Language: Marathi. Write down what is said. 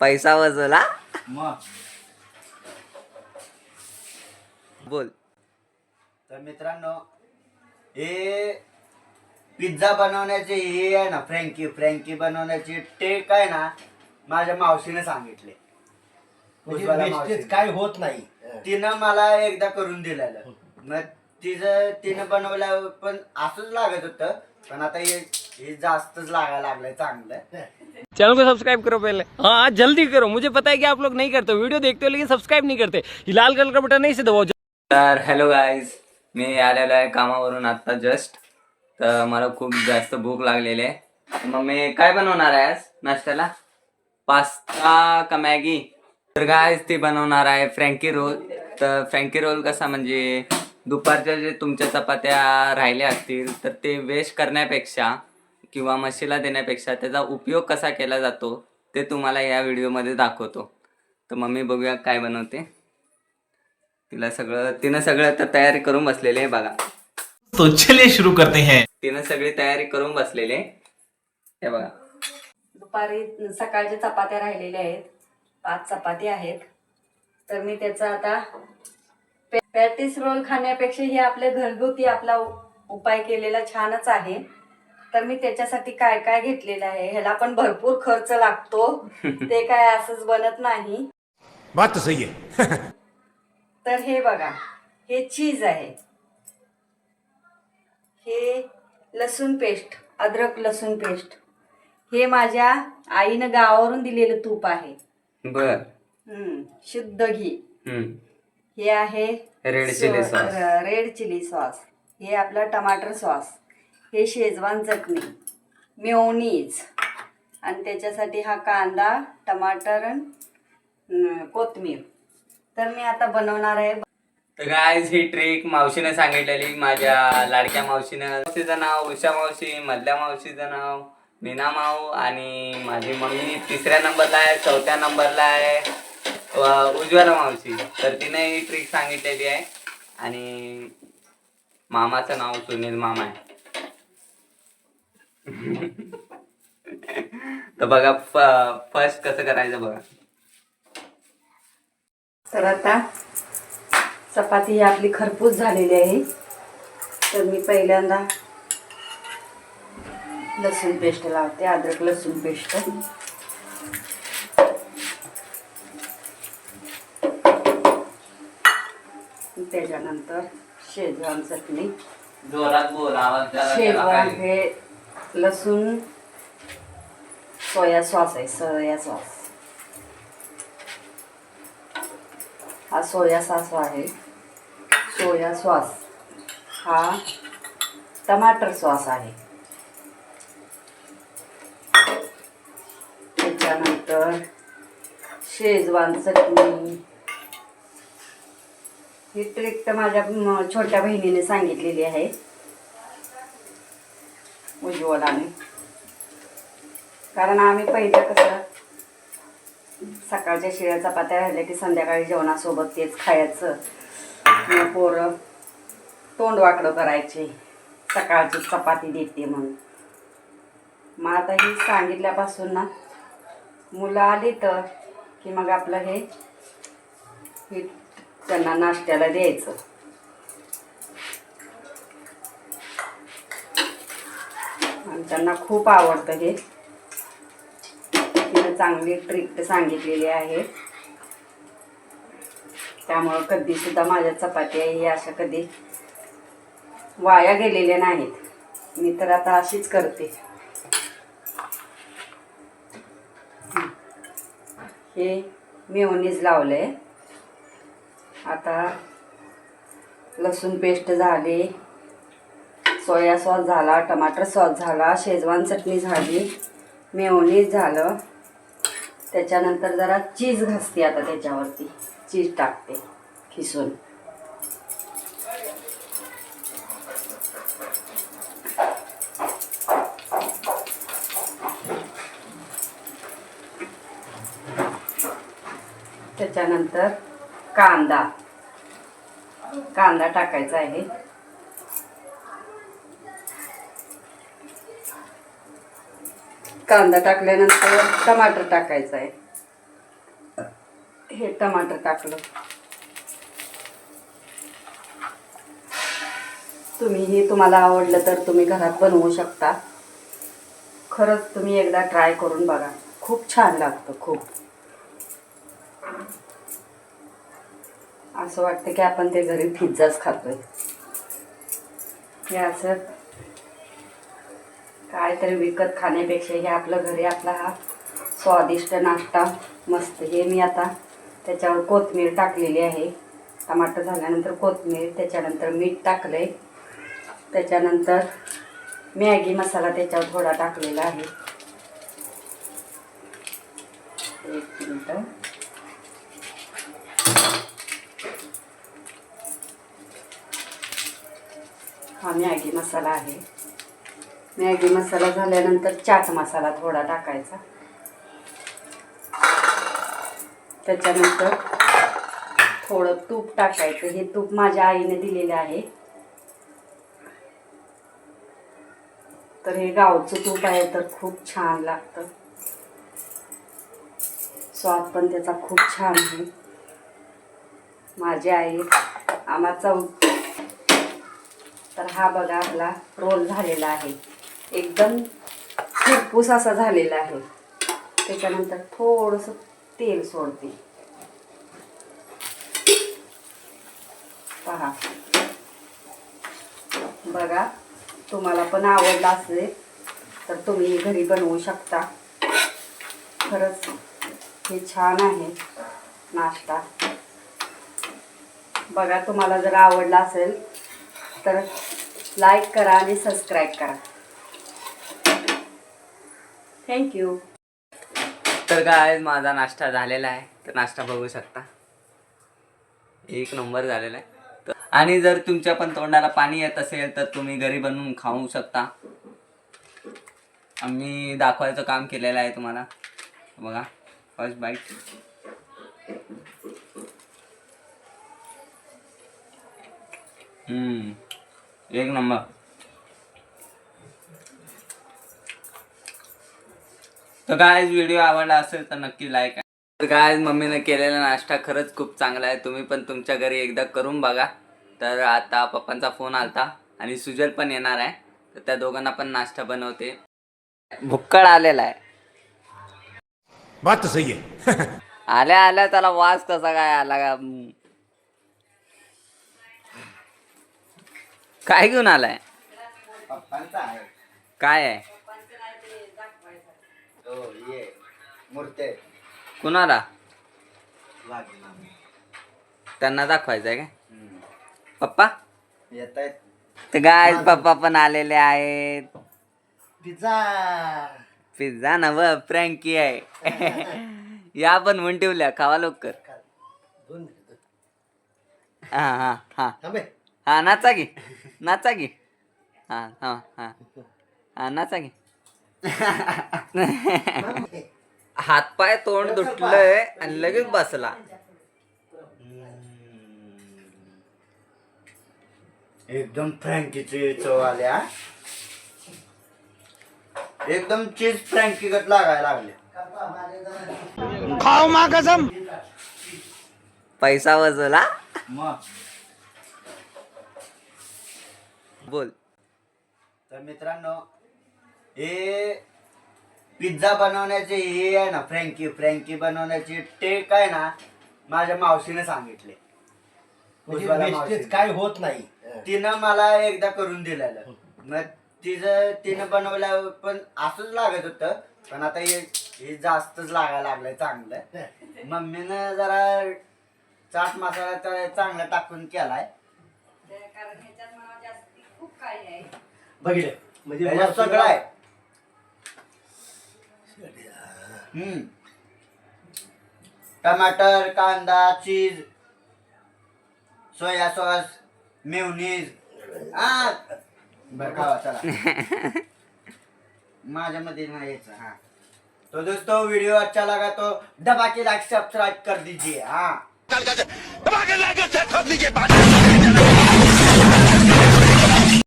पैसा वसूला मग बोल. तर मित्रांनो, हे पिझ्झा बनवण्याचे हे आहे ना, फ्रँकी बनवण्याची टेक आहे ना, माझ्या मावशीने सांगितले. उज्ज्वला मावशी काय होत नाही. तिनं मला एकदा करून दिलेलं. मग तिनं बनवलं पण असंच लागत होतं, पण आता हे जास्तच लागायला लागलंय चांगलं. चैनल को सब्सक्राइब करो पहले. हाँ जल्दी करो, मुझे पता है कि आप लोग नहीं करते, वीडियो देखते हो लेकिन सब्सक्राइब नहीं करते. ये लाल कलर का बटन नहीं से दबाओ. तर हॅलो गाईज, मी आलेलो आहे कामावरून आत्ता जस्ट. तर मला खूप जास्त भूक लागलेली आहे. मग मी काय बनवणार आहे आज नाश्त्याला? पास्ता का मॅगी? तर गाईज ती बनवणार आहे फ्रँकी रोल. तर फ्रँकी रोल कसा म्हणजे दुपारच्या जे तुमच्या चपात्या राहिल्या असतील तर ते वेस्ट करण्यापेक्षा किंवा म्हशीला देण्यापेक्षा त्याचा उपयोग कसा केला जातो ते तुम्हाला या व्हिडिओमध्ये दाखवतो. तर मम्मी बघूया काय बनवते. तिनं सगळं तर तयारी करून बसलेले आहे बघा. तो चलिए शुरू करते हैं. तिनं सगळी तयारी करून बसलेले हे बघा. दुपारी सकाळच्या चपात्या राहिलेल्या आहेत, 5 चपाती आहेत. तर मी त्याचा आता पॅटीस रोल खाण्यापेक्षा हे आपले घरगुती आपला उपाय केलेला छानच आहे. तर मी त्याच्यासाठी काय काय घेतलेलं आहे, ह्याला पण भरपूर खर्च लागतो, ते काय असंच बनत नाही. बात तो सही है. तर हे बघा, हे चीज आहे, हे लसूण पेस्ट, अद्रक लसूण पेस्ट, हे माझ्या आईनं गावावरून दिलेलं तूप आहे. बर. शुद्ध घी. हे आहे red chilli sauce. Red chilli sauce. हे आपला टमाटर सॉस. हे शेजवान चटणी, मेयोनीज, आणि त्याच्यासाठी हा कांदा, टमाटर, कोथिंबीर. तर मी आता बनवणार आहे. तर गाईज ही ट्रिक मावशीने सांगितलेली, माझ्या लाडक्या मावशीनं. मावशीचं नाव उषा मावशी, मधल्या मावशीचं नाव मीना माऊ, आणि माझी मम्मी 3ऱ्या नंबरला आहे, 4थ्या नंबरला आहे उज्ज्वला मावशी. तर तिने ही ट्रिक सांगितलेली आहे. आणि मामाचं नाव सुनील मामा आहे. तर बघा फर्स्ट कसं करायचं बघा. तर आता चपाती ही आपली खरपूस झालेली आहे. तर मी पहिल्यांदा लसूण पेस्ट लावते, अद्रक लसूण पेस्ट. त्याच्यानंतर शेजवान चटणी. जोरात बोल, आवाज शेजवान हे लसूण सोया सॉस आहे, सोया सॉस. हा सोया सॉस आहे. सोया सॉस हा टमाटर सॉस आहे. त्याच्यानंतर शेजवान चटणी. ही ट्रिक तर माझ्या छोट्या बहिणीने सांगितलेली आहे, उज्ज्वलाने. कारण आम्ही पहिलं कसं सकाळच्या शिळ्या चपात्या राहिल्या की संध्याकाळी जेवणासोबत तेच खायचं. मग पोरं तोंड वाकडं करायचे, सकाळची चपाती देते म्हणून. मग आता ही सांगितल्यापासून ना मुलं आली तर की मग आपलं हे त्यांना नाश्त्याला द्यायचं. आणि त्यांना खूप आवडतं हे. तिनं चांगली ट्रिक सांगितलेली आहे. त्यामुळं कधीसुद्धा माझ्या चपात्या ही अशा कधी वाया गेलेल्या नाहीत. मी तर आता अशीच करते. हे मेयोनीज लावले. आता लसूण पेस्ट झाली, सोया सॉस झाला, टमाटर सॉस झाला, शेजवान चटणी झाली, मेयोनीज झालं. त्याच्यानंतर जरा चीज घासते. आता त्याच्यावरती चीज टाकते खिसून. त्याच्यानंतर कांदा टाकायचा आहे. कांदा टाकल्यानंतर टमाटर टाकायचं आहे. हे टमाटर टाकलं. तुम्ही तुम्हाला आवडलं तर तुम्ही घरात बनवू शकता. खरंच तुम्ही एकदा ट्राय करून बघा, खूप छान लागतं. खूप असं वाटतं की आपण ते घरी पिझ्झाच खातोय. हे असं काहीतरी विकत खाण्यापेक्षा हे आपलं घरी आपला हा स्वादिष्ट नाश्ता मस्त. हे मी आता त्याच्यावर कोथिंबीर टाकलेली आहे. टमाटर झाल्यानंतर कोथिंबीर, त्याच्यानंतर मीठ टाकलंय, त्याच्यानंतर मॅगी मसाला त्याच्यावर थोडा टाकलेला आहे. एक मिनिट. हा मॅगी मसाला आहे. मॅगी मसाला झाल्यानंतर चाट मसाला थोडा टाकायचा. त्याच्यानंतर थोडं तूप टाकायचं. हे तूप माझ्या आईने दिलेलं आहे. तर हे गावचं तूप आहे तर खूप छान लागतं. स्वाद पण त्याचा खूप छान आहे. माझी आई आम्हाचा. तर हा बघा आपला रोल झालेला आहे. एकदम खुरपूस असा झालेला आहे. त्याच्यानंतर थोडंसं तेल सोडते. पहा बघा, तुम्हाला पण आवडला असेल तर तुम्ही घरी बनवू शकता. खरंच हे छान आहे नाश्ता. बघा, तुम्हाला जर आवडला असेल तर लाईक करा आणि सबस्क्राईब करा. थँक्यू. तर काय माझा नाश्ता झालेला आहे. तर नाश्ता बघू शकता, एक नंबर झालेला आहे. आणि जर तुमच्या पण तोंडाला पाणी येत असेल तर तुम्ही घरी बनवून खाऊ शकता. आम्ही दाखवायचं काम केलेलं आहे तुम्हाला. बघा, फर्स्ट बाईट. एक नंबर. तर काय व्हिडिओ आवडला असेल तर नक्की लाईक करा. तर काय मम्मीने केलेला नाश्ता खरंच खूप चांगला आहे. तुम्ही पण तुमच्या घरी एकदा करून बघा. तर आता पप्पांचा फोन आलता आणि सुजल पण येणार आहे. तर त्या दोघांना पण नाश्ता बनवते. भुक्कड आलेला आहे. बात तो सही है. आल्या आल्या त्याला वास कसा काय आला का? काय घेऊन आलाय? पप्पांचा आहे. काय आहे? हो, ये मूर्ती कुणाला? लागली. त्यांना दाखवायचं आहे काय? पप्पा येत आहेत. तर गाय पप्पा पण आलेले आहेत. पिझ्झा. पिझ्झा नव फ्रँकी आहे. या पण म्हणून ठेवल्या, खावा लवकर. हा हा हा हा, नाचा की, नाचा की. हा हा हा हा, नाचा की. हातपाय तोंड दुटलंय आणि लगेच बसला. एकदम फ्रँकीची चव आल्या. एकदम चीज फ्रँकी गत लागायला लागले. खाओ माँ कसम. पैसा वजला. मग बोल. तर मित्रांनो, हे पिझ्झा बनवण्याचे हे आहे ना, फ्रँकी बनवण्याची टेक आहे ना, माझ्या मावशीने सांगितले. उज्ज्वला मावशी. काय होत नाही. तिनं मला एकदा करून दिलेलं. मग तिनं बनवलं पण असंच लागत होतं. पण आता हे जास्तच लागायला लागलंय चांगलं. मम्मीनं जरा चाट मसाला तर चांगला टाकून केलाय. कारण ह्याच्यात मला जास्ती खूप काही आहे. बघितलं म्हणजे ह्याच्यात सगळं आहे. टमाटर, कांदा, चीज, सोया सॉस, मेयोनीज. बरं खावा चला. माझ्या मध्ये नाही यायचं. हाँ तो दोस्तों, वीडियो अच्छा लगा तो दबा के लाइक सब्सक्राइब कर दीजिए. हाँ